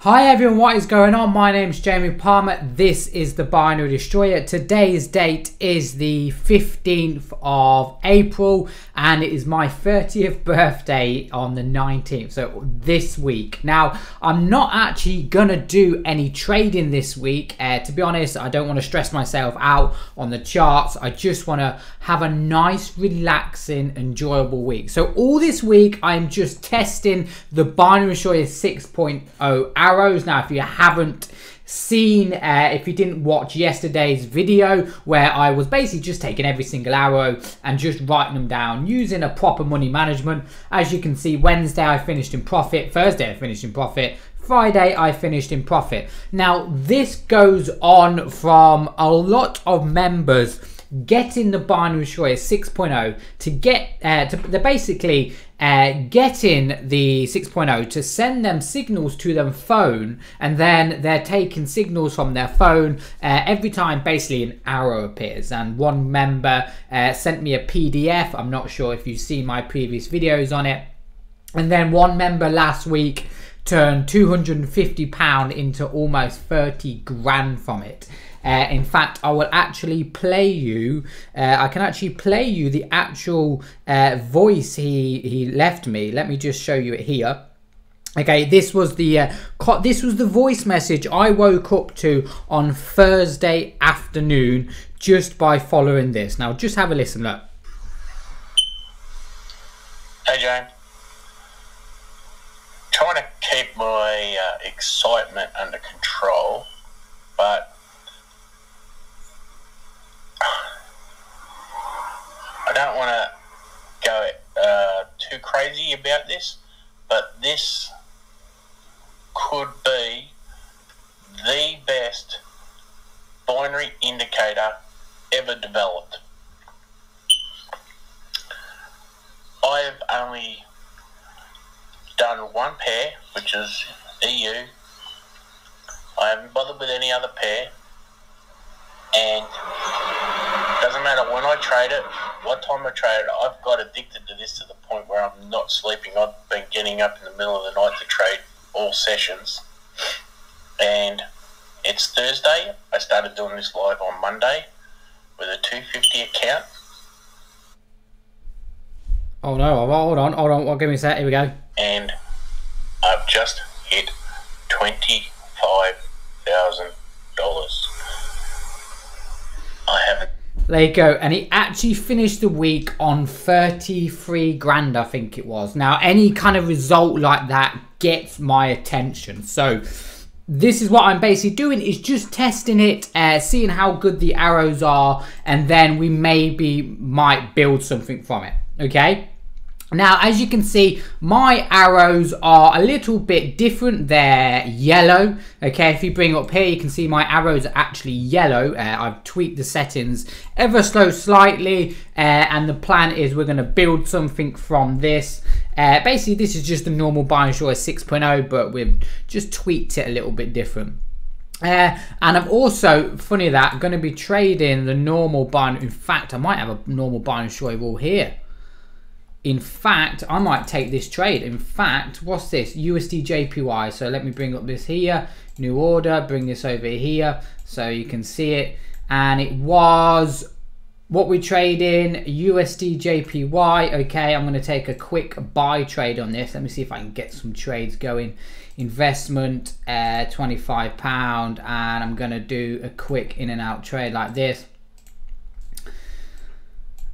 Hi everyone, what is going on? My name is Jamie Palmer. This is the Binary Destroyer. Today's date is the 15th of April and it is my 30th birthday on the 19th, so this week. Now, I'm not actually gonna do any trading this week. To be honest, I don't want to stress myself out on the charts. I just want to have a nice, relaxing, enjoyable week. So all this week, I'm just testing the Binary Destroyer 6.0 arrows. Now, if you haven't seen, if you didn't watch yesterday's video where I was basically just taking every single arrow and just writing them down using a proper money management, as you can see, Wednesday I finished in profit, Thursday I finished in profit, Friday I finished in profit. Now, this goes on from a lot of members getting the Binary Destroyer 6.0 to get they're basically getting the 6.0 to send them signals to their phone, and then they're taking signals from their phone every time basically an arrow appears. And one member sent me a PDF. I'm not sure if you've seen my previous videos on it. And then one member last week turned £250 into almost 30 grand from it. In fact, I will actually play you, I can actually play you the actual voice he left me. Let me just show you it here. Okay, this was the voice message I woke up to on Thursday afternoon just by following this. Now, just have a listen, look. Hey, Jane. Trying to keep my excitement under control, but I don't want to go too crazy about this, but this could be the best binary indicator ever developed. I've only done one pair, which is EU. I haven't bothered with any other pair, and doesn't matter when I trade it, what time I trade it, I've got addicted to this to the point where I'm not sleeping. I've been getting up in the middle of the night to trade all sessions. And it's Thursday. I started doing this live on Monday with a 250 account. Oh no, hold on, well, give me a sec, here we go. And I've just hit $25,000. I haven't. There you go, and he actually finished the week on 33 grand, I think it was. Now, any kind of result like that gets my attention. So this is what I'm basically doing, is just testing it, seeing how good the arrows are, and then we might build something from it, okay? Now, as you can see, my arrows are a little bit different. They're yellow. Okay, if you bring up here, you can see my arrows are actually yellow. I've tweaked the settings ever so slightly, and the plan is we're going to build something from this. Basically, this is just a normal Binary Destroyer 6.0, but we've just tweaked it a little bit different. And I'm also, funny that, going to be trading the normal binary. In fact, I might have a normal Binary Destroyer all here. In fact, I might take this trade. In fact, what's this? USD JPY. So let me bring up this here. New order, bring this over here so you can see it. And it was what we trade in, USD JPY. Okay, I'm going to take a quick buy trade on this. Let me see if I can get some trades going. Investment, £25. And I'm going to do a quick in and out trade like this.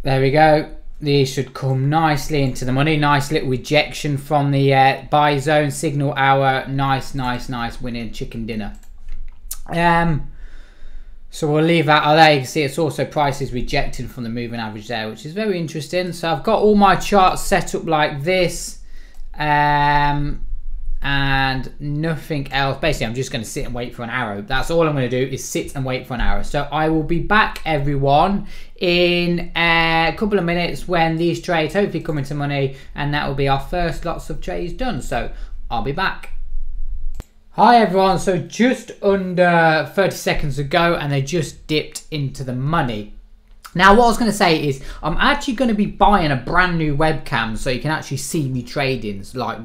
There we go. These should come nicely into the money. Nice little rejection from the buy zone, signal hour. Nice winning chicken dinner. So we'll leave that there. You can see it's also prices rejected from the moving average there, which is very interesting. So I've got all my charts set up like this, and nothing else. Basically, I'm just going to sit and wait for an arrow. That's all I'm going to do, is sit and wait for an arrow. So I will be back, everyone, in a couple of minutes when these trades hopefully come into money, and that will be our first lots of trades done. So I'll be back. Hi everyone, so just under 30 seconds ago, and they just dipped into the money. Now, what I was going to say is I'm actually going to be buying a brand new webcam so you can actually see me trading, like,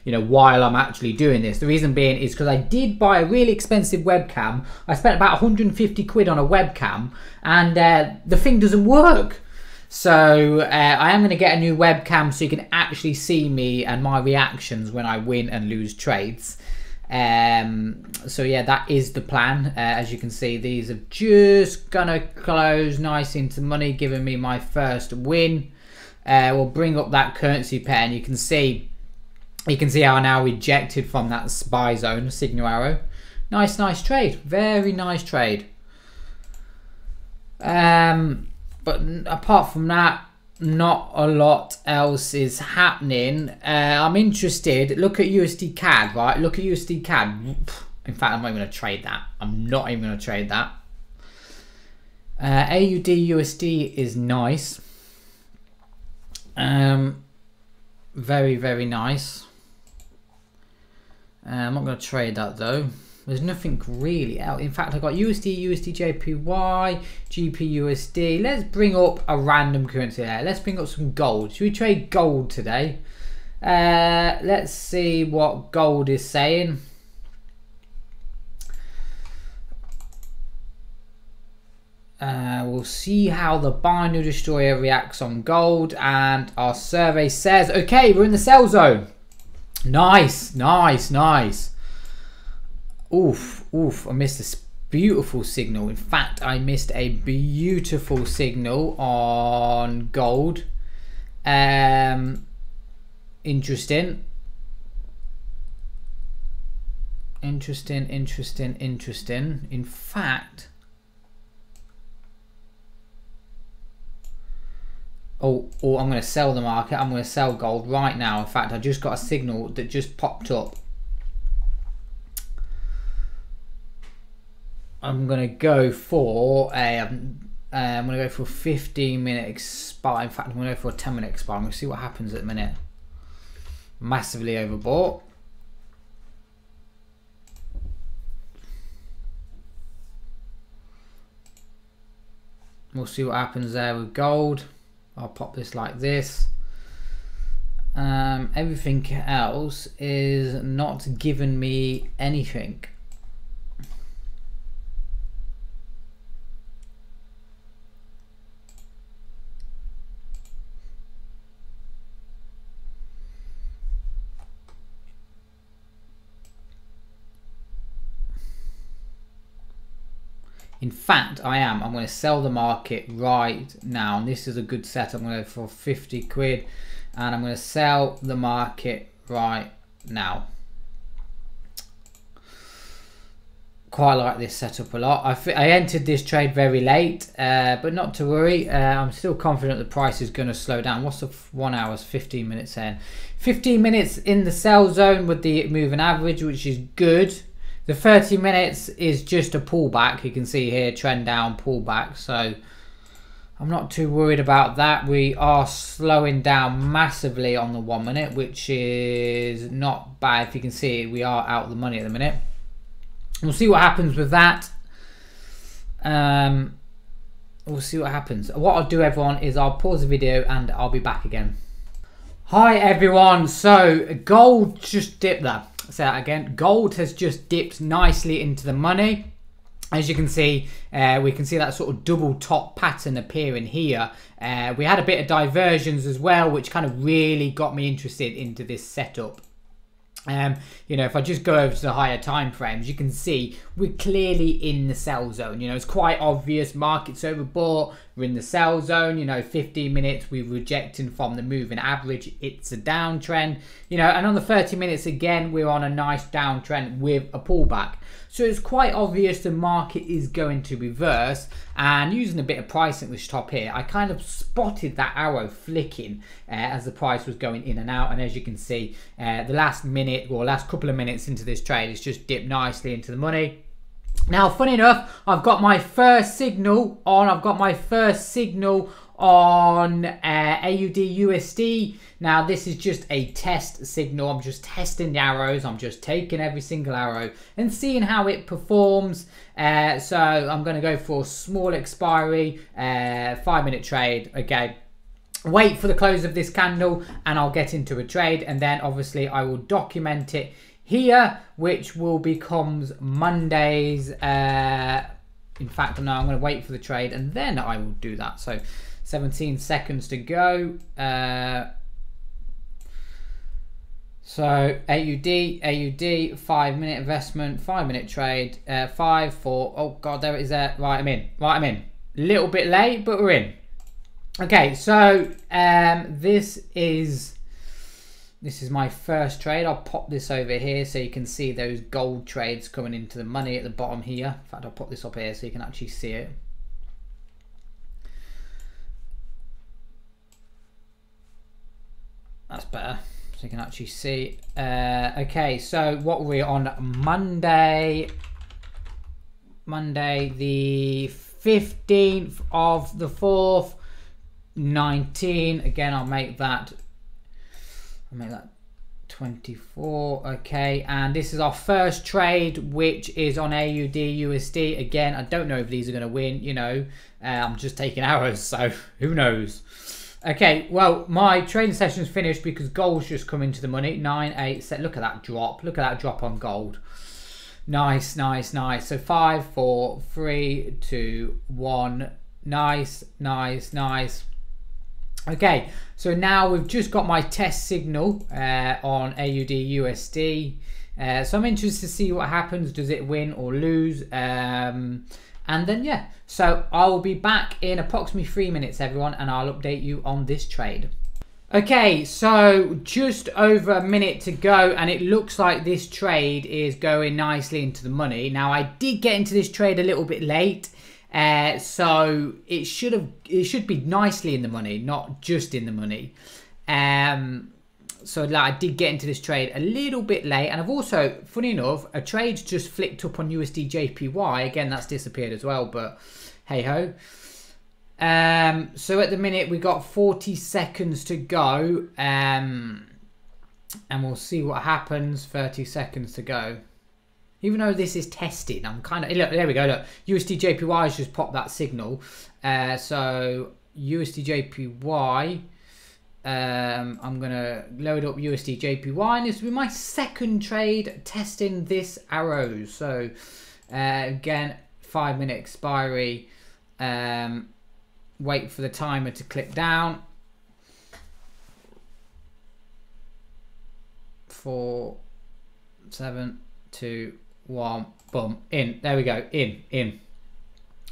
you know, while I'm actually doing this. The reason being is because I did buy a really expensive webcam. I spent about 150 quid on a webcam and the thing doesn't work. So I am going to get a new webcam so you can actually see me and my reactions when I win and lose trades. So yeah, that is the plan. As you can see, these are just gonna close nice into money, giving me my first win. We'll bring up that currency pair and you can see how I now rejected from that SPY zone signal arrow. Nice trade, very nice trade. But apart from that, not a lot else is happening. I'm interested. Look at USD CAD, right? Look at USD CAD. In fact, I'm not even going to trade that. I'm not even going to trade that. AUD USD is nice. Very nice. I'm not going to trade that though. There's nothing really out. In fact, I got USD, JPY, GPUSD. Let's bring up a random currency there. Let's bring up some gold. Should we trade gold today? Let's see what gold is saying. We'll see how the Binary Destroyer reacts on gold, and our survey says, okay, we're in the sell zone. Nice. Oof, I missed this beautiful signal. In fact, I missed a beautiful signal on gold. Interesting. In fact, I'm going to sell the market. I'm going to sell gold right now. In fact, I just got a signal that just popped up. I'm gonna go for a 15-minute expire. In fact, I'm gonna go for a 10-minute expire. I'm gonna see what happens at the minute. Massively overbought. We'll see what happens there with gold. I'll pop this like this. Everything else is not giving me anything. In fact, I'm going to sell the market right now. And this is a good setup. I'm going to go for 50 quid. And I'm going to sell the market right now. Quite like this setup a lot. I entered this trade very late, but not to worry. I'm still confident the price is going to slow down. What's the 1 hour? 15 minutes in. 15 minutes in the sell zone with the moving average, which is good. The 30 minutes is just a pullback. You can see here, trend down, pullback. So I'm not too worried about that. We are slowing down massively on the 1 minute, which is not bad. If you can see, we are out of the money at the minute. We'll see what happens with that. We'll see what happens. What I'll do, everyone, is I'll pause the video and I'll be back again. Hi, everyone. So gold just dipped there. Say that again. Gold has just dipped nicely into the money. As you can see, we can see that sort of double top pattern appearing here. We had a bit of diversions as well, which kind of really got me interested into this setup. You know, if I just go over to the higher time frames, you can see we're clearly in the sell zone. You know, it's quite obvious. Market's overbought. We're in the sell zone. You know, 15 minutes, we're rejecting from the moving average. It's a downtrend. You know, and on the 30 minutes, again, we're on a nice downtrend with a pullback. So it's quite obvious the market is going to reverse. And using a bit of price at this top here, I kind of spotted that arrow flicking as the price was going in and out. And as you can see, the last minute or last couple of minutes into this trade, it's just dipped nicely into the money. Now, funny enough, I've got my first signal on. I've got my first signal on AUD USD. Now this is just a test signal. I'm just testing the arrows. I'm just taking every single arrow and seeing how it performs. So I'm going to go for a small expiry, 5-minute trade. Okay, wait for the close of this candle and I'll get into a trade, and then obviously I will document it here, which will becomes Monday's. In fact, no, I'm going to wait for the trade and then I will do that. So 17 seconds to go. So AUD, 5-minute investment, 5-minute trade, 5, 4. Oh God, there it is there. Right, I'm in. Right, I'm in. A little bit late, but we're in. Okay, so this is my first trade. I'll pop this over here so you can see those gold trades coming into the money at the bottom here. In fact, I'll pop this up here so you can actually see it. That's better. So you can actually see. Okay, so what were we on Monday? Monday the 15th of the 4th, 19. Again, I'll make that 24. Okay, and this is our first trade, which is on AUD USD. Again, I don't know if these are going to win, you know. I'm just taking arrows, so who knows. Okay, well, my trading session is finished because gold's just come into the money. 9, 8, set. Look at that drop. Look at that drop on gold. Nice, nice, nice. So 5, 4, 3, 2, 1. Nice, nice, nice. Okay, so now we've just got my test signal on AUD USD. So I'm interested to see what happens. Does it win or lose? And then, yeah, so I'll be back in approximately 3 minutes, everyone, and I'll update you on this trade. Okay, so just over a minute to go, and it looks like this trade is going nicely into the money. Now, I did get into this trade a little bit late, so it should be nicely in the money, not just in the money. So like, I did get into this trade a little bit late, and I've also, funny enough, a trade just flicked up on USD JPY. Again, that's disappeared as well, but hey ho. So at the minute we got 40 seconds to go, and we'll see what happens. 30 seconds to go. Even though this is testing, I'm kind of, look, there we go, look, USD JPY has just popped that signal. So USD JPY, I'm gonna load up USD JPY, and this will be my second trade testing this arrow. So again, 5-minute expiry. Wait for the timer to click down. 4, 7, 2, 1, boom, in. There we go, in.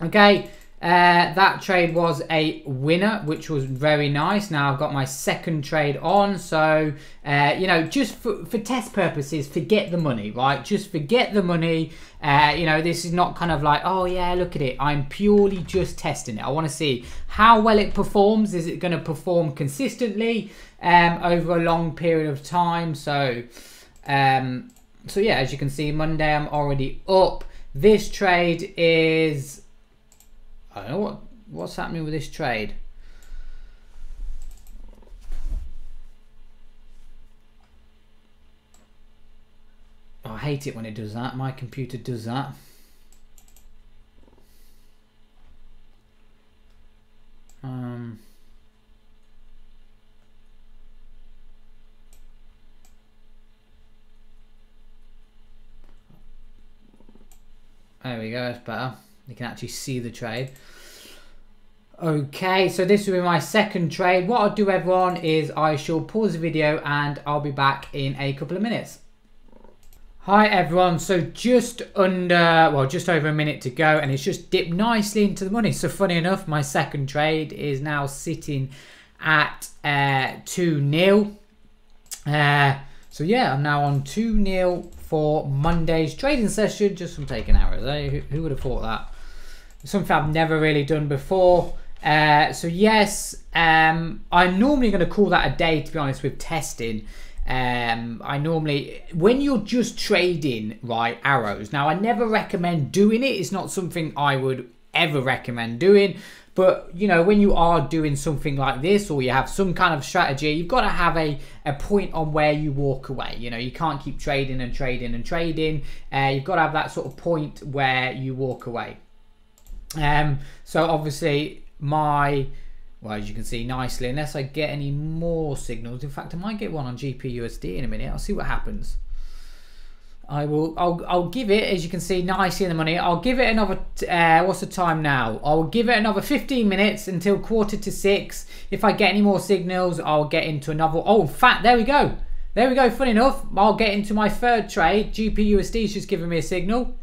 Okay, that trade was a winner, which was very nice. Now I've got my second trade on, so you know, just for test purposes, forget the money, right? Just forget the money. You know, this is not kind of like, oh yeah, look at it. I'm purely just testing it. I want to see how well it performs. Is it going to perform consistently over a long period of time? So so yeah, as you can see, Monday I'm already up. This trade is, I don't know what's happening with this trade. Oh, I hate it when it does that. My computer does that. There we go, that's better. You can actually see the trade. Okay, so this will be my second trade. What I'll do, everyone, is I shall pause the video and I'll be back in a couple of minutes. Hi everyone, so just over a minute to go, and it's just dipped nicely into the money. So funny enough, my second trade is now sitting at 2-0. So yeah, I'm now on 2-0 for Monday's trading session, just from taking arrows. Who would have thought that? Something I've never really done before. So yes, I'm normally going to call that a day, to be honest, with testing. I normally, when you're just trading, right, arrows, now I never recommend doing it. It's not something I would ever recommend doing, But you know, when you are doing something like this, or you have some kind of strategy, you've got to have a point on where you walk away. You know, you can't keep trading and trading and trading. You've got to have that sort of point where you walk away. So obviously well, as you can see nicely, unless I get any more signals. In fact, I might get one on GPUSD in a minute. I'll see what happens. I'll give it, as you can see, nicely in the money. I'll give it another, what's the time now? I'll give it another 15 minutes until 5:45. If I get any more signals, I'll get into another. Oh, in fact, there we go. There we go. Funny enough, I'll get into my third trade. GPUSD is just giving me a signal.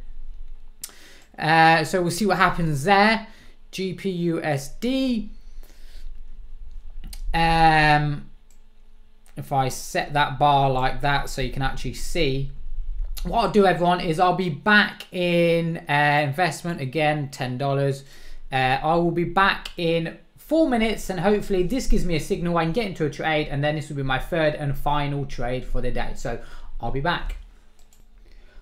So we'll see what happens there. GPUSD. If I set that bar like that so you can actually see. What I'll do, everyone, is I'll be back in investment again, $10. I will be back in 4 minutes, and hopefully this gives me a signal I can get into a trade, and then this will be my third and final trade for the day. So I'll be back.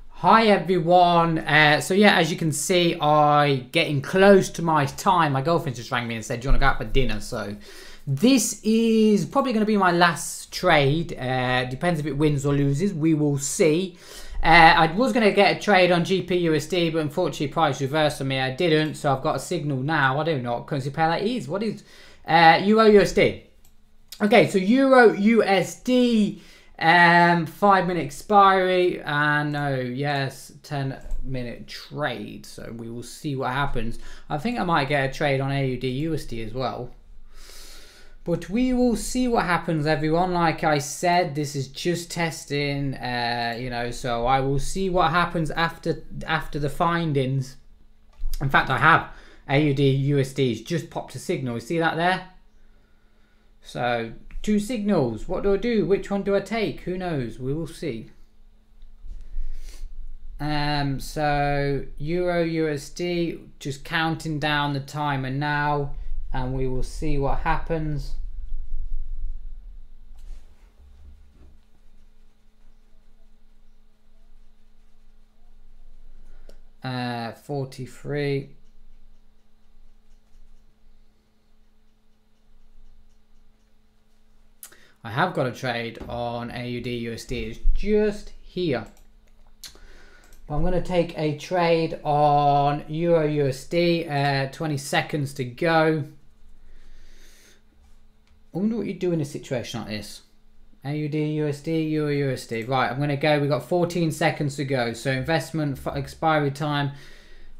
Hi everyone. So yeah, as you can see, I getting close to my time. My girlfriend just rang me and said, do you want to go out for dinner? So this is probably going to be my last trade. Depends if it wins or loses. We will see. I was going to get a trade on GPUSD, but unfortunately price reversed on me. I didn't, so I've got a signal now. I don't know what currency pair that is. What is Euro USD? Okay, so Euro USD, 5-minute expiry, and yes, 10-minute trade. So we will see what happens. I think I might get a trade on AUD USD as well. But we will see what happens, everyone. Like I said, this is just testing, you know, so I will see what happens after the findings. In fact, I have AUD USD's just popped a signal. You see that there? So 2 signals. What do I do? Which one do I take? Who knows? We will see. So Euro USD, just counting down the timer now, and we will see what happens. Uh, 43. I have got a trade on AUD USD. It's just here. But I'm going to take a trade on Euro USD. 20 seconds to go. I wonder what you do in a situation like this. AUD USD, Euro USD. Right, I'm going to go. We've got 14 seconds to go. So investment expiry time.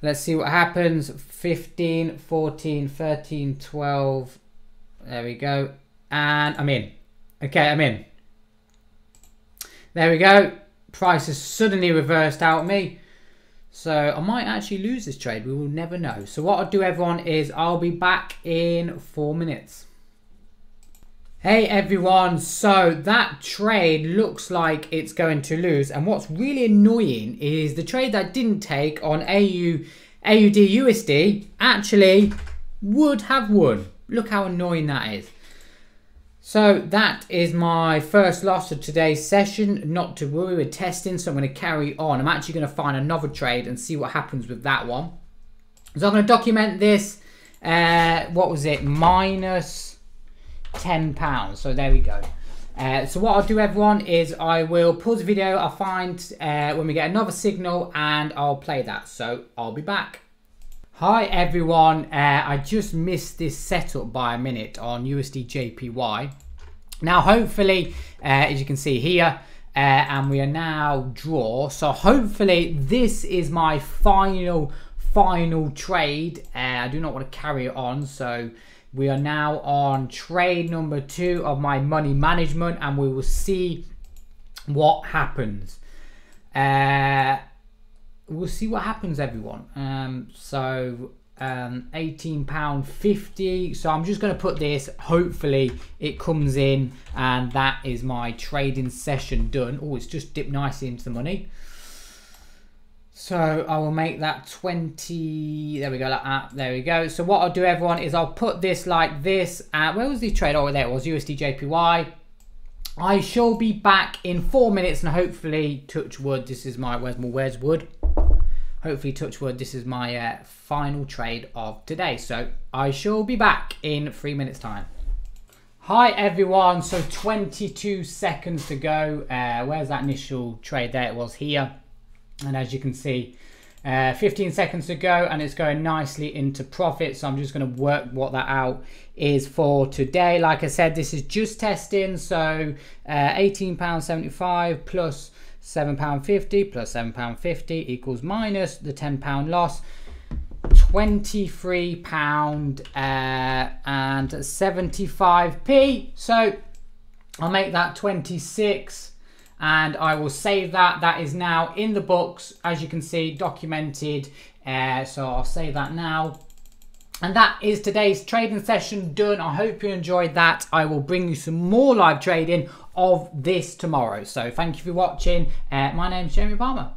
Let's see what happens. 15, 14, 13, 12. There we go. And I'm in. Okay, I'm in. There we go. Price has suddenly reversed out me. So I might actually lose this trade. We will never know. So what I'll do, everyone, is I'll be back in 4 minutes. Hey everyone, so that trade looks like it's going to lose, and what's really annoying is the trade that I didn't take on AUD USD actually would have won. Look how annoying that is. So that is my first loss of today's session. Not to worry, we're testing, so I'm going to carry on. I'm actually going to find another trade and see what happens with that one. So I'm going to document this, what was it, minus £10. So there we go. So what I'll do, everyone, is I will pause the video. I'll find when we get another signal, and I'll play that. So I'll be back. Hi everyone. I just missed this setup by a minute on USD JPY. Now hopefully, as you can see here, and we are now draw. So hopefully this is my final trade. I do not want to carry it on, so we are now on trade number 2 of my money management, and we will see what happens. We'll see what happens, everyone. So £18.50. So I'm just going to put this. Hopefully it comes in, and that is my trading session done. Oh, it's just dipped nicely into the money. So I will make that 20. There we go, like that. There we go. So what I'll do, everyone, is I'll put this like this. Where was the trade? Oh, there it was, USD JPY. I shall be back in 4 minutes, and hopefully, touch wood, this is my, where's wood? hopefully, touch wood, this is my final trade of today. So I shall be back in 3 minutes time. Hi everyone, so 22 seconds to go. Where's that initial trade? There it was here. And as you can see, 15 seconds to go, and it's going nicely into profit. So I'm just going to work what that out is for today. Like I said, this is just testing. So £18.75 plus £7.50 plus £7.50 equals minus the £10 loss. £23 and 75p. So I'll make that 26 and I will save that. That is now in the books, as you can see, documented. So I'll save that now. And that is today's trading session done. I hope you enjoyed that. I will bring you some more live trading of this tomorrow. So thank you for watching. My name is Jamie Palmer.